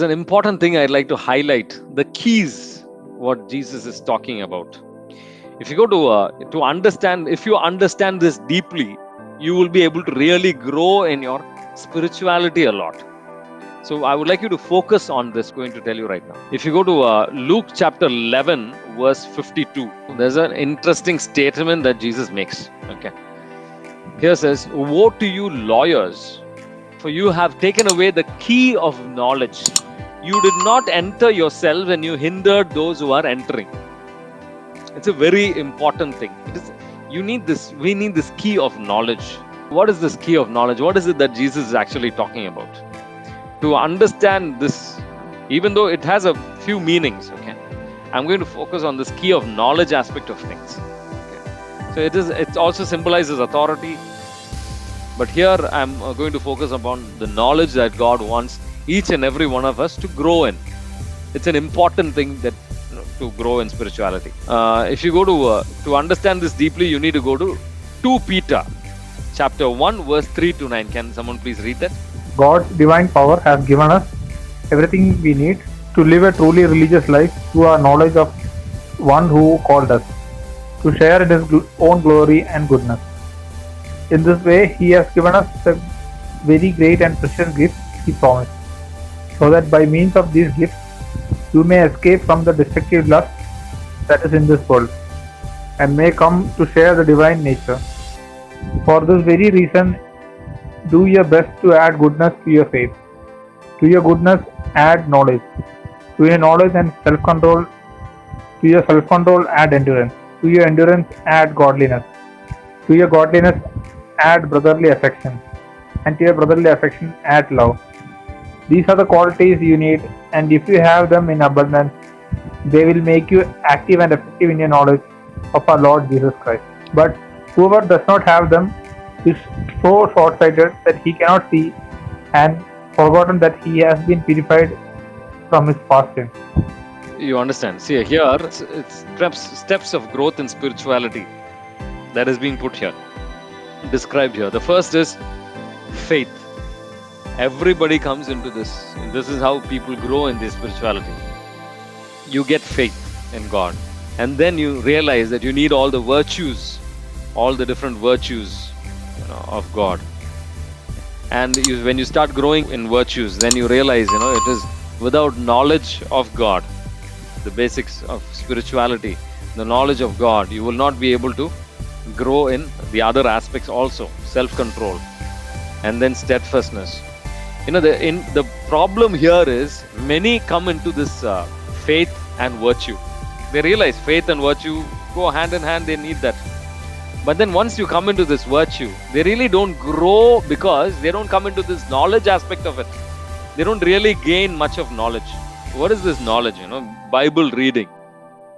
there's an important thing I'd like to highlight: the keys, what Jesus is talking about. If you go to understand, if you understand this deeply, you will be able to really grow in your spirituality a lot. So I would like you to focus on this, going to tell you right now. If you go to Luke chapter 11, verse 52, there's an interesting statement that Jesus makes. Okay. Here says, "Woe to you lawyers, for you have taken away the key of knowledge. You did not enter yourselves, and you hindered those who are entering." It's a very important thing. We need this key of knowledge. What is this key of knowledge? What is it that Jesus is actually talking about? To understand this, even though it has a few meanings, okay, I'm going to focus on this key of knowledge aspect of things. Okay. So it also symbolizes authority. But here I'm going to focus upon the knowledge that God wants each and every one of us to grow in. It's an important thing that to grow in spirituality. If you go to understand this deeply, you need to go to 2 Peter chapter 1 verse 3 to 9. Can someone please read that? God's divine power has given us everything we need to live a truly religious life through our knowledge of one who called us, to share in his own glory and goodness. In this way, he has given us the very great and precious gifts he promised, so that by means of these gifts, you may escape from the destructive lust that is in this world, and may come to share the divine nature. For this very reason, do your best to add goodness to your faith. To your goodness, add knowledge. To your knowledge and self-control, to your self-control, add endurance. To your endurance, add godliness. To your godliness, add brotherly affection. And to your brotherly affection, add love. These are the qualities you need, and if you have them in abundance, they will make you active and effective in your knowledge of our Lord Jesus Christ. But whoever does not have them is so short-sighted that he cannot see, and forgotten that he has been purified from his past sins. You understand? See, here it's steps of growth in spirituality that is being put here, described here. The first is faith. Everybody comes into this. This is how people grow in their spirituality. You get faith in God, and then you realize that you need all the virtues, all the different virtues, of God. And when you start growing in virtues, then you realize, it is without knowledge of God, the basics of spirituality, the knowledge of God, you will not be able to grow in the other aspects also, self-control, and then steadfastness. The problem here is many come into this faith and virtue. They realize faith and virtue go hand in hand, they need that. But then once you come into this virtue, they really don't grow because they don't come into this knowledge aspect of it. They don't really gain much of knowledge. What is this knowledge? Bible reading,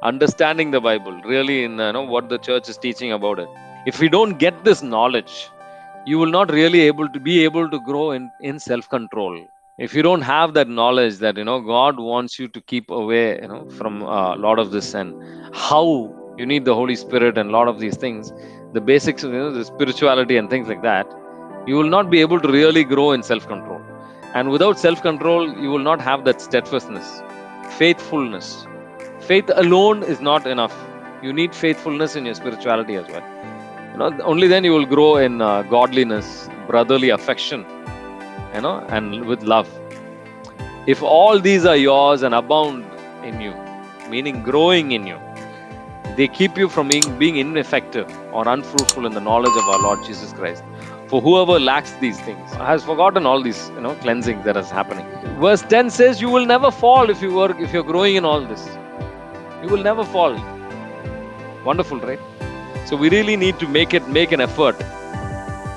understanding the Bible, really in what the church is teaching about it. If we don't get this knowledge, you will not really be able to grow in self-control. If you don't have that knowledge that God wants you to keep away from a lot of this, and how you need the Holy Spirit and a lot of these things, the basics of the spirituality and things like that, you will not be able to really grow in self-control. And without self-control, you will not have that steadfastness, faithfulness. Faith alone is not enough. You need faithfulness in your spirituality as well. Only then you will grow in godliness, brotherly affection, and with love. If all these are yours and abound in you, meaning growing in you, they keep you from being ineffective or unfruitful in the knowledge of our Lord Jesus Christ. For whoever lacks these things has forgotten all these cleansing that is happening. Verse 10 says, you will never fall if you're growing in all this. You will never fall. Wonderful, right? So we really need to make an effort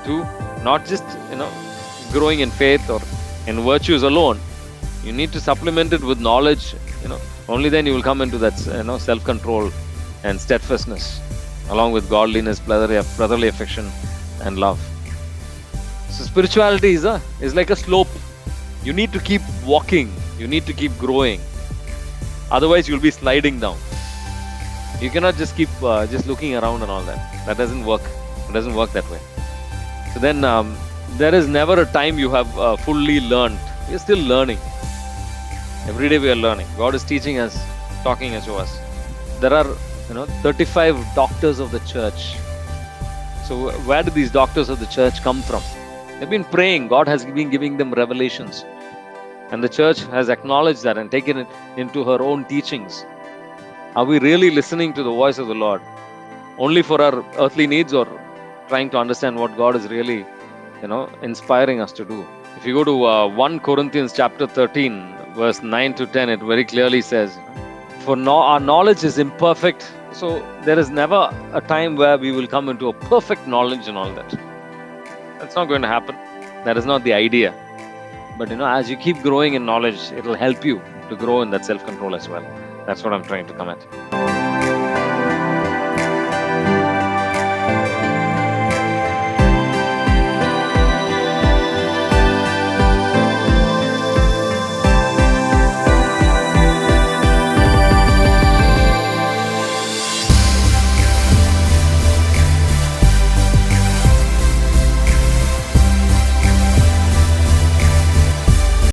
to not just growing in faith or in virtues alone. You need to supplement it with knowledge. Only then you will come into that self-control and steadfastness, along with godliness, brotherly affection, and love. So spirituality is like a slope. You need to keep walking. You need to keep growing. Otherwise, you'll be sliding down. You cannot just keep just looking around and all that. That doesn't work. It doesn't work that way. So then there is never a time you have fully learned. You're still learning. Every day we are learning. God is teaching us, talking to us. There are 35 doctors of the church. So where did these doctors of the church come from? They've been praying. God has been giving them revelations. And the church has acknowledged that and taken it into her own teachings. Are we really listening to the voice of the Lord? Only for our earthly needs, or trying to understand what God is really, inspiring us to do? If you go to 1 Corinthians chapter 13, verse 9 to 10, it very clearly says, for our knowledge is imperfect. So there is never a time where we will come into a perfect knowledge and all that. That's not going to happen. That is not the idea. But as you keep growing in knowledge, it will help you to grow in that self-control as well. That's what I'm trying to come at.